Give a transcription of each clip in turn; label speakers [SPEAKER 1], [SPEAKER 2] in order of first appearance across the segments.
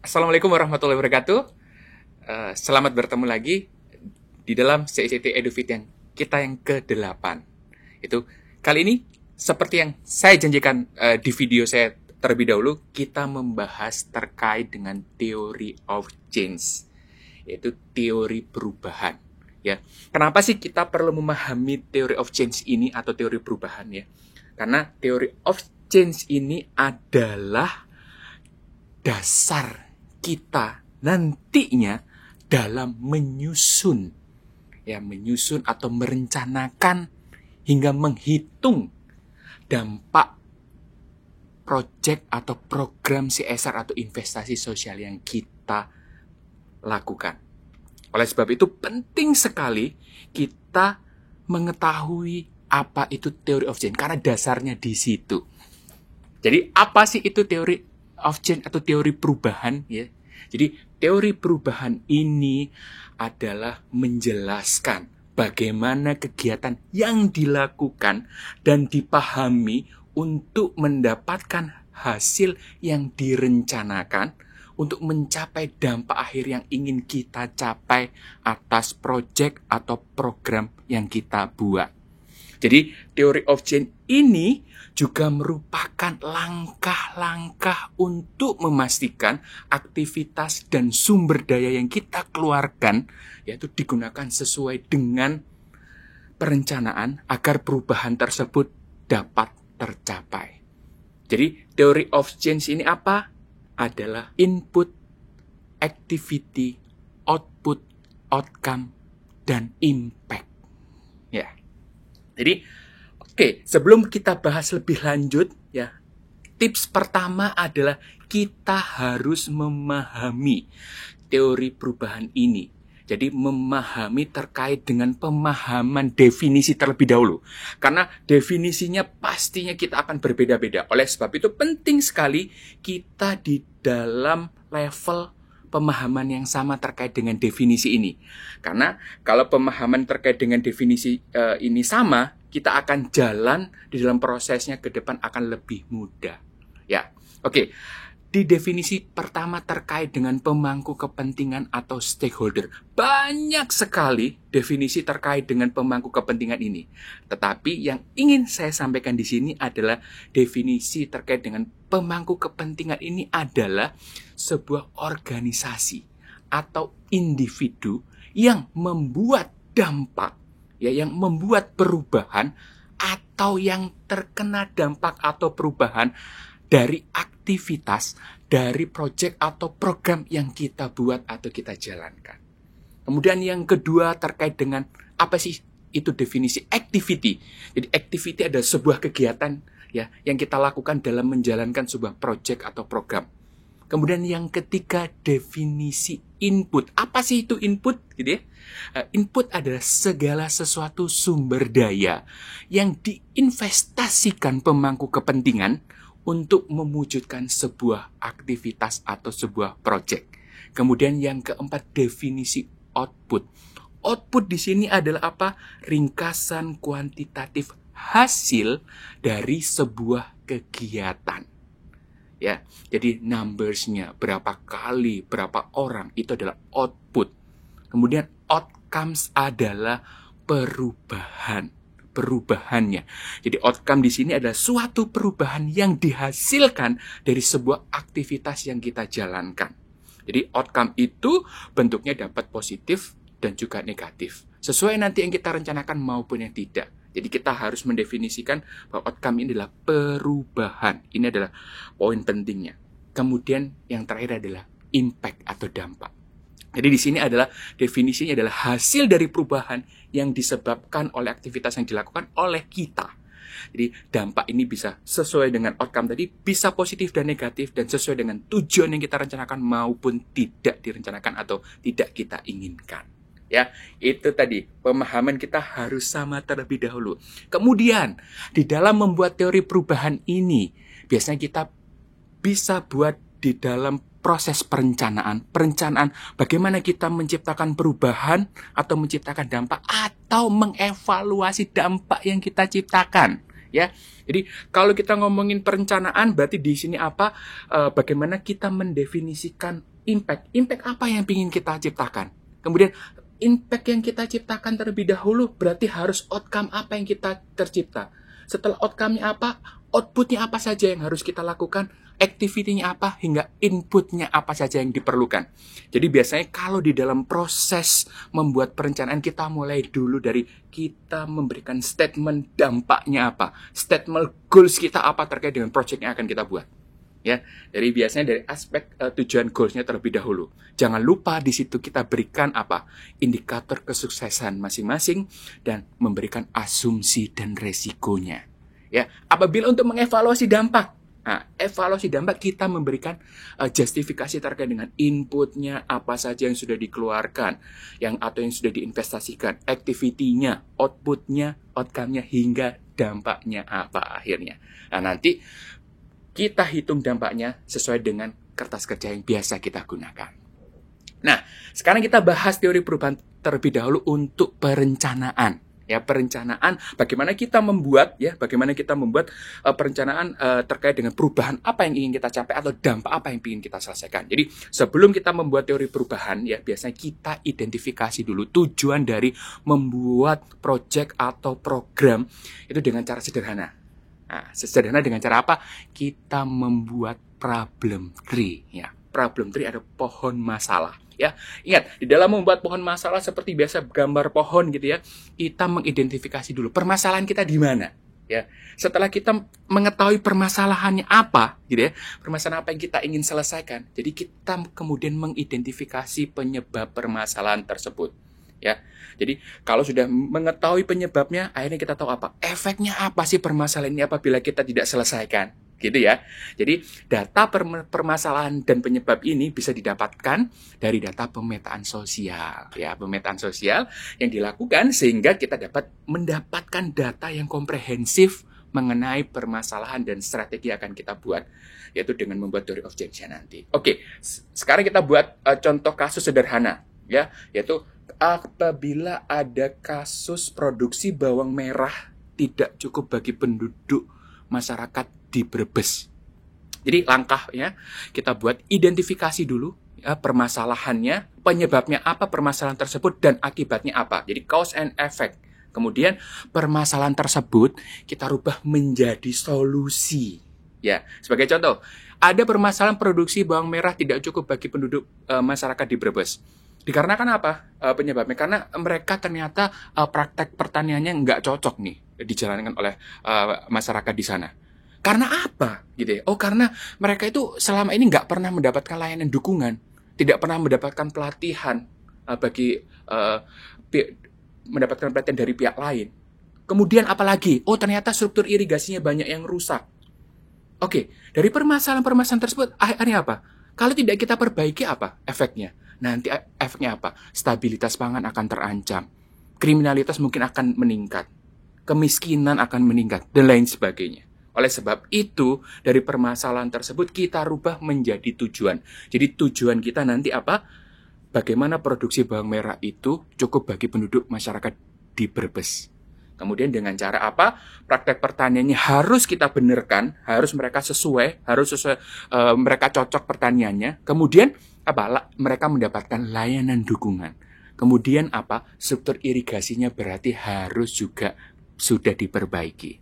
[SPEAKER 1] Assalamualaikum warahmatullahi wabarakatuh. Selamat bertemu lagi di dalam CICT EduFit yang ke-8. Itu kali ini seperti yang saya janjikan di video saya terlebih dahulu, kita membahas terkait dengan theory of change, yaitu teori perubahan. Ya, kenapa sih kita perlu memahami theory of change ini atau teori perubahan ya? Karena theory of change ini adalah dasar kita nantinya dalam menyusun atau merencanakan hingga menghitung dampak proyek atau program CSR atau investasi sosial yang kita lakukan. Oleh sebab itu penting sekali kita mengetahui apa itu theory of change karena dasarnya di situ. Jadi apa sih itu theory of change atau teori perubahan ya? Jadi teori perubahan ini adalah menjelaskan bagaimana kegiatan yang dilakukan dan dipahami untuk mendapatkan hasil yang direncanakan untuk mencapai dampak akhir yang ingin kita capai atas proyek atau program yang kita buat. Jadi theory of change ini juga merupakan langkah-langkah untuk memastikan aktivitas dan sumber daya yang kita keluarkan yaitu digunakan sesuai dengan perencanaan agar perubahan tersebut dapat tercapai. Jadi theory of change ini apa? Adalah input, activity, output, outcome, dan impact. Ya. Jadi, sebelum kita bahas lebih lanjut, ya, tips pertama adalah kita harus memahami teori perubahan ini. Jadi, memahami terkait dengan pemahaman definisi terlebih dahulu. Karena definisinya pastinya kita akan berbeda-beda. Oleh sebab itu penting sekali kita di dalam level pemahaman yang sama terkait dengan definisi ini. Karena kalau pemahaman terkait dengan definisi ini sama, kita akan jalan di dalam prosesnya ke depan akan lebih mudah. Ya, oke. Di definisi pertama terkait dengan pemangku kepentingan atau stakeholder. Banyak sekali definisi terkait dengan pemangku kepentingan ini. Tetapi yang ingin saya sampaikan di sini adalah definisi terkait dengan pemangku kepentingan ini adalah sebuah organisasi atau individu yang membuat dampak, ya, yang membuat perubahan atau yang terkena dampak atau perubahan dari aktivitas, dari proyek atau program yang kita buat atau kita jalankan. Kemudian yang kedua terkait dengan apa sih itu definisi activity. Jadi activity adalah sebuah kegiatan ya yang kita lakukan dalam menjalankan sebuah proyek atau program. Kemudian yang ketiga definisi input. Apa sih itu input? Gitu ya. Input adalah segala sesuatu sumber daya yang diinvestasikan pemangku kepentingan untuk mewujudkan sebuah aktivitas atau sebuah proyek. Kemudian yang keempat definisi output. Output di sini adalah apa? Ringkasan kuantitatif hasil dari sebuah kegiatan. Ya, jadi numbersnya berapa kali, berapa orang itu adalah output. Kemudian outcomes adalah perubahannya. Jadi outcome di sini adalah suatu perubahan yang dihasilkan dari sebuah aktivitas yang kita jalankan. Jadi outcome itu bentuknya dapat positif dan juga negatif. Sesuai nanti yang kita rencanakan maupun yang tidak. Jadi kita harus mendefinisikan bahwa outcome ini adalah perubahan. Ini adalah poin pentingnya. Kemudian yang terakhir adalah impact atau dampak. Jadi di sini adalah definisinya adalah hasil dari perubahan yang disebabkan oleh aktivitas yang dilakukan oleh kita. Jadi dampak ini bisa sesuai dengan outcome tadi, bisa positif dan negatif dan sesuai dengan tujuan yang kita rencanakan maupun tidak direncanakan atau tidak kita inginkan. Ya, itu tadi pemahaman kita harus sama terlebih dahulu. Kemudian di dalam membuat teori perubahan ini, biasanya kita bisa buat di dalam proses perencanaan bagaimana kita menciptakan perubahan atau menciptakan dampak atau mengevaluasi dampak yang kita ciptakan. Ya, jadi kalau kita ngomongin perencanaan berarti di sini apa? Bagaimana kita mendefinisikan Impact apa yang ingin kita ciptakan. Kemudian impact yang kita ciptakan terlebih dahulu berarti harus outcome apa yang kita tercipta. Setelah outcome-nya apa, output-nya apa saja yang harus kita lakukan, activity-nya apa, hingga input-nya apa saja yang diperlukan. Jadi biasanya kalau di dalam proses membuat perencanaan, kita mulai dulu dari kita memberikan statement dampaknya apa, statement goals kita apa terkait dengan project yang akan kita buat. Ya, dari biasanya dari aspek tujuan goals-nya terlebih dahulu. Jangan lupa di situ kita berikan apa? Indikator kesuksesan masing-masing dan memberikan asumsi dan resikonya. Ya, apabila untuk mengevaluasi dampak, nah, evaluasi dampak kita memberikan justifikasi terkait dengan inputnya apa saja yang sudah dikeluarkan, atau yang sudah diinvestasikan, activity-nya, output-nya, outcome-nya hingga dampaknya apa akhirnya. Nah, nanti kita hitung dampaknya sesuai dengan kertas kerja yang biasa kita gunakan. Nah, sekarang kita bahas teori perubahan terlebih dahulu untuk perencanaan. Ya, perencanaan bagaimana kita membuat perencanaan terkait dengan perubahan apa yang ingin kita capai atau dampak apa yang ingin kita selesaikan. Jadi, sebelum kita membuat teori perubahan, ya biasanya kita identifikasi dulu tujuan dari membuat project atau program itu dengan cara sederhana. Nah, sederhana dengan cara apa? Kita membuat problem tree. Ya, problem tree ada pohon masalah. Ya, ingat di dalam membuat pohon masalah seperti biasa gambar pohon gitu ya, kita mengidentifikasi dulu permasalahan kita di mana. Ya, setelah kita mengetahui permasalahannya apa, gitu ya, permasalahan apa yang kita ingin selesaikan, jadi kita kemudian mengidentifikasi penyebab permasalahan tersebut. Ya, jadi kalau sudah mengetahui penyebabnya, akhirnya kita tahu apa efeknya apa sih permasalahan ini apabila kita tidak selesaikan, gitu ya. Jadi data permasalahan dan penyebab ini bisa didapatkan dari data pemetaan sosial, ya pemetaan sosial yang dilakukan sehingga kita dapat mendapatkan data yang komprehensif mengenai permasalahan dan strategi yang akan kita buat, yaitu dengan membuat theory of change nanti. Oke, sekarang kita buat contoh kasus sederhana, ya, yaitu apabila ada kasus produksi bawang merah tidak cukup bagi penduduk masyarakat di Brebes. Jadi langkahnya kita buat identifikasi dulu ya, permasalahannya, penyebabnya apa permasalahan tersebut dan akibatnya apa. Jadi cause and effect. Kemudian permasalahan tersebut kita rubah menjadi solusi. Ya, sebagai contoh, ada permasalahan produksi bawang merah tidak cukup bagi penduduk masyarakat di Brebes. Dikarenakan apa penyebabnya? Karena mereka ternyata praktek pertaniannya nggak cocok nih dijalankan oleh masyarakat di sana. Karena apa? Gitu ya? Oh, karena mereka itu selama ini nggak pernah mendapatkan layanan dukungan, tidak pernah mendapatkan pelatihan mendapatkan pelatihan dari pihak lain. Kemudian apalagi? Oh, ternyata struktur irigasinya banyak yang rusak. Oke, dari permasalahan-permasalahan tersebut akhirnya apa? Kalau tidak kita perbaiki apa efeknya? Nanti efeknya apa? Stabilitas pangan akan terancam. Kriminalitas mungkin akan meningkat. Kemiskinan akan meningkat. Dan lain sebagainya. Oleh sebab itu, dari permasalahan tersebut kita rubah menjadi tujuan. Jadi tujuan kita nanti apa? Bagaimana produksi bawang merah itu cukup bagi penduduk masyarakat di Brebes. Kemudian dengan cara apa? Praktek pertaniannya harus kita benarkan, harus mereka sesuai, mereka cocok pertaniannya. Kemudian apa? Mereka mendapatkan layanan dukungan. Kemudian apa? Struktur irigasinya berarti harus juga sudah diperbaiki.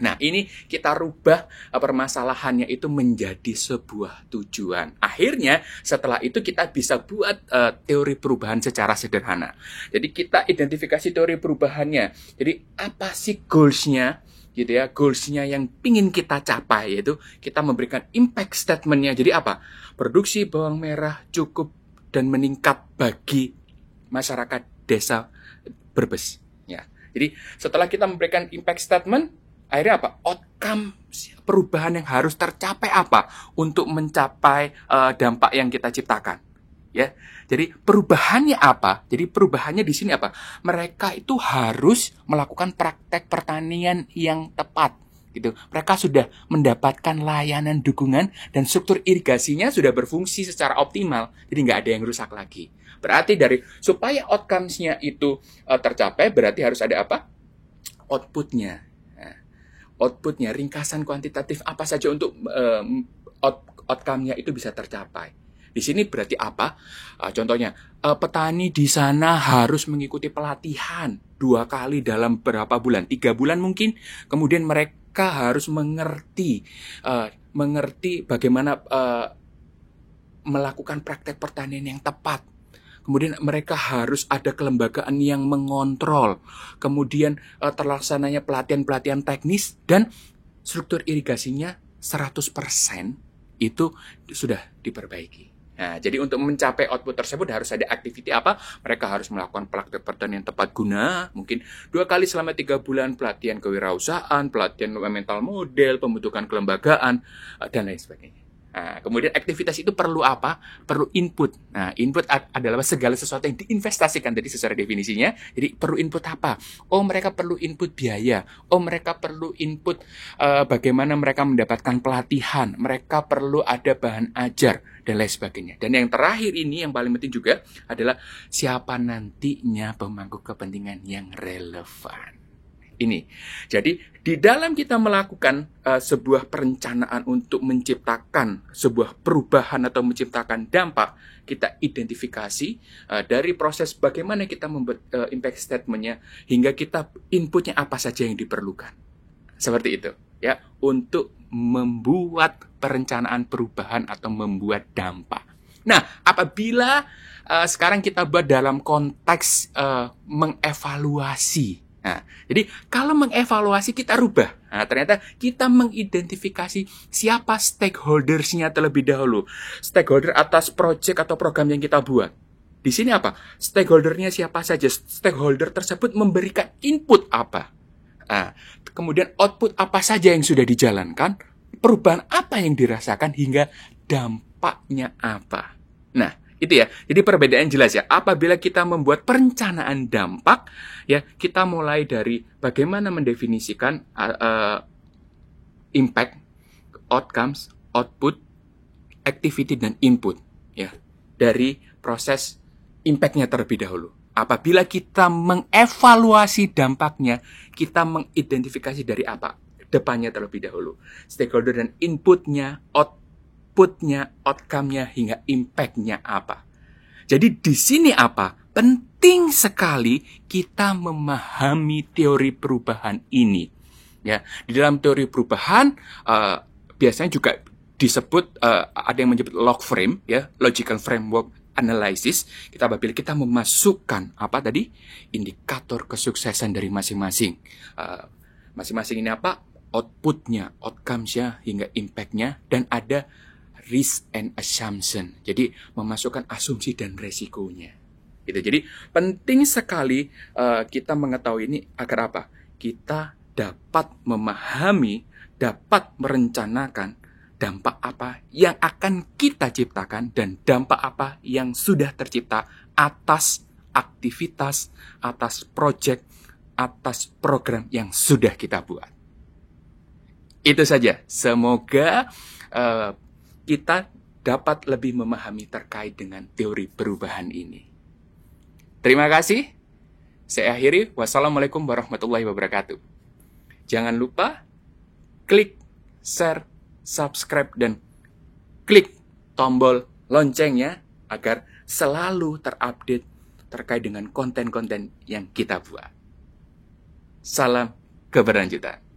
[SPEAKER 1] Nah, ini kita rubah permasalahannya itu menjadi sebuah tujuan. Akhirnya, setelah itu kita bisa buat teori perubahan secara sederhana. Jadi, kita identifikasi teori perubahannya. Jadi, apa sih goals-nya? Gitu ya, goals-nya yang ingin kita capai, yaitu kita memberikan impact statement-nya. Jadi, apa? Produksi bawang merah cukup dan meningkat bagi masyarakat desa Brebes. Ya. Jadi, setelah kita memberikan impact statement, akhirnya apa? Outcome perubahan yang harus tercapai apa untuk mencapai dampak yang kita ciptakan, ya. Jadi perubahannya apa? Jadi perubahannya di sini apa? Mereka itu harus melakukan praktek pertanian yang tepat, gitu. Mereka sudah mendapatkan layanan dukungan dan struktur irigasinya sudah berfungsi secara optimal. Jadi nggak ada yang rusak lagi. Berarti dari supaya outcomes-nya itu tercapai, berarti harus ada apa? Output-nya. Output-nya, ringkasan kuantitatif apa saja untuk outcome-nya itu bisa tercapai. Di sini berarti apa? Contohnya, petani di sana harus mengikuti pelatihan 2 kali dalam berapa bulan? 3 bulan mungkin. Kemudian mereka harus mengerti bagaimana melakukan praktek pertanian yang tepat. Kemudian mereka harus ada kelembagaan yang mengontrol. Kemudian terlaksananya pelatihan-pelatihan teknis dan struktur irigasinya 100% itu sudah diperbaiki. Nah, jadi untuk mencapai output tersebut harus ada aktiviti apa? Mereka harus melakukan praktek pertanian tepat guna, mungkin 2 kali selama 3 bulan, pelatihan kewirausahaan, pelatihan mental model, pembentukan kelembagaan, dan lain sebagainya. Nah, kemudian aktivitas itu perlu apa? Perlu input. Nah, input adalah segala sesuatu yang diinvestasikan tadi sesuai definisinya. Jadi perlu input apa? Oh, mereka perlu input biaya. Oh, mereka perlu input bagaimana mereka mendapatkan pelatihan. Mereka perlu ada bahan ajar dan lain sebagainya. Dan yang terakhir ini yang paling penting juga adalah siapa nantinya pemangku kepentingan yang relevan. Ini. Jadi, di dalam kita melakukan sebuah perencanaan untuk menciptakan sebuah perubahan atau menciptakan dampak, kita identifikasi dari proses bagaimana kita membuat impact statement-nya hingga kita inputnya apa saja yang diperlukan. Seperti itu, ya, untuk membuat perencanaan perubahan atau membuat dampak. Nah, apabila sekarang kita buat dalam konteks mengevaluasi. Nah, jadi kalau mengevaluasi kita rubah. Nah, ternyata kita mengidentifikasi siapa stakeholders-nya terlebih dahulu. Stakeholder atas project atau program yang kita buat. Di sini apa? Stakeholder-nya siapa saja? Stakeholder tersebut memberikan input apa? Nah, kemudian output apa saja yang sudah dijalankan? Perubahan apa yang dirasakan hingga dampaknya apa? Nah, itu ya. Jadi perbedaan jelas ya. Apabila kita membuat perencanaan dampak, ya kita mulai dari bagaimana mendefinisikan impact, outcomes, output, activity dan input, ya dari proses impact-nya terlebih dahulu. Apabila kita mengevaluasi dampaknya, kita mengidentifikasi dari apa depannya terlebih dahulu. Stakeholder dan inputnya, outputnya, outcome-nya, hingga impact-nya apa. Jadi di sini apa? Penting sekali kita memahami teori perubahan ini. Ya, di dalam teori perubahan biasanya juga disebut ada yang menyebut log frame, ya, logical framework analysis. Apabila kita memasukkan apa tadi? Indikator kesuksesan dari masing-masing. Masing-masing ini apa? Outputnya, outcomes-nya, hingga impact-nya, dan ada risk and assumption. Jadi memasukkan asumsi dan resikonya. Gitu. Jadi penting sekali kita mengetahui ini agar apa? Kita dapat memahami, dapat merencanakan dampak apa yang akan kita ciptakan dan dampak apa yang sudah tercipta atas aktivitas, atas project, atas program yang sudah kita buat. Itu saja. Semoga kita dapat lebih memahami terkait dengan teori perubahan ini. Terima kasih. Saya akhiri. Wassalamualaikum warahmatullahi wabarakatuh. Jangan lupa klik, share, subscribe, dan klik tombol loncengnya agar selalu terupdate terkait dengan konten-konten yang kita buat. Salam keberlanjutan.